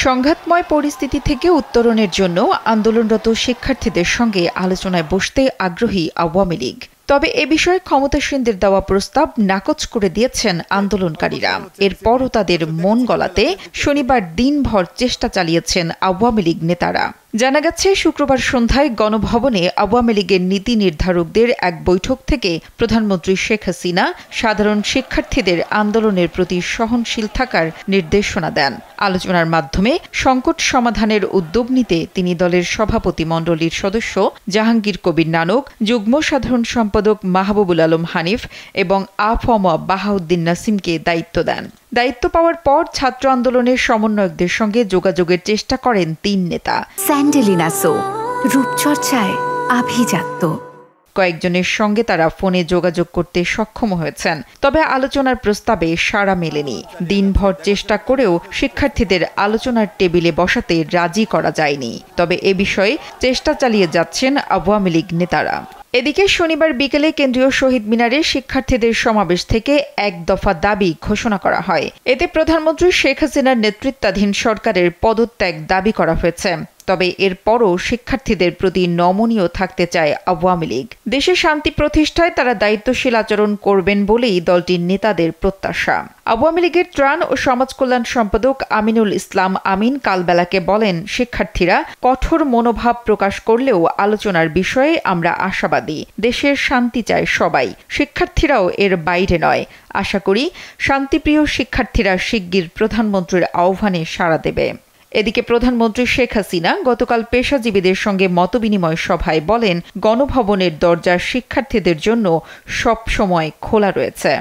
সংঘাতময় পরিস্থিতি থেকে উত্তরণের জন্য আন্দোলনরত শিক্ষার্থীদের সঙ্গে আলোচনায় বসতে আগ্রহী আওয়ামী লীগ। তবে এ বিষয়ে ক্ষমতাসীনদের দেওয়া প্রস্তাব নাকচ করে দিয়েছেন আন্দোলনকারীরা। এরপরও তাদের মন গলাতে শনিবার দিনভর চেষ্টা চালিয়েছেন আওয়ামী লীগ নেতারা। জানা গেছে, শুক্রবার সন্ধ্যায় গণভবনে আওয়ামী লীগের নীতি নির্ধারকদের এক বৈঠক থেকে প্রধানমন্ত্রী শেখ হাসিনা সাধারণ শিক্ষার্থীদের আন্দোলনের প্রতি সহনশীল থাকার নির্দেশনা দেন। আলোচনার মাধ্যমে সংকট সমাধানের উদ্যোগ নিতে তিনি দলের সভাপতিমণ্ডলীর সদস্য জাহাঙ্গীর কবির নানক, যুগ্ম সাধারণ সম্পাদক মাহবুবুল আলম হানিফ এবং আফম বাহাউদ্দিন নাসিমকে দায়িত্ব দেন। দায়িত্ব পাওয়ার পর ছাত্র আন্দোলনের সমন্বয়কদের সঙ্গে যোগাযোগের চেষ্টা করেন তিন নেতা। স্যান্ডেলিনা সো, রূপচর্চায় আভিজাত্য। কয়েকজনের সঙ্গে তারা ফোনে যোগাযোগ করতে সক্ষম হয়েছেন, তবে আলোচনার প্রস্তাবে সাড়া মেলেনি। দিনভর চেষ্টা করেও শিক্ষার্থীদের আলোচনার টেবিলে বসাতে রাজি করা যায়নি। তবে এ বিষয়ে চেষ্টা চালিয়ে যাচ্ছেন আওয়ামী লীগ নেতারা। এদিকে শনিবার বিকেলে কেন্দ্রীয় শহীদ মিনারে শিক্ষার্থীদের সমাবেশ থেকে এক দফা দাবি ঘোষণা করা হয়। এতে প্রধানমন্ত্রী শেখ হাসিনার নেতৃত্বাধীন সরকারের পদত্যাগ দাবি করা হয়েছে। তবে এরপরও শিক্ষার্থীদের প্রতি নমনীয় থাকতে চায় আওয়ামী লীগ। দেশে শান্তি প্রতিষ্ঠায় তারা দায়িত্বশীল আচরণ করবেন বলেই দলটির নেতাদের প্রত্যাশা। আওয়ামী লীগের ত্রাণ ও সমাজ কল্যাণ সম্পাদক আমিনুল ইসলাম আমিন কালবেলাকে বলেন, শিক্ষার্থীরা কঠোর মনোভাব প্রকাশ করলেও আলোচনার বিষয়ে আমরা আশাবাদী। দেশের শান্তি চায় সবাই, শিক্ষার্থীরাও এর বাইরে নয়। আশা করি শান্তিপ্রিয় শিক্ষার্থীরা শিগগির প্রধানমন্ত্রীর আহ্বানে সাড়া দেবে। এদিকে প্রধানমন্ত্রী শেখ হাসিনা গতকাল পেশাজীবীদের সঙ্গে মতবিনিময় সভায় বলেন, গণভবনের দরজা শিক্ষার্থীদের জন্য সব সময় খোলা রয়েছে।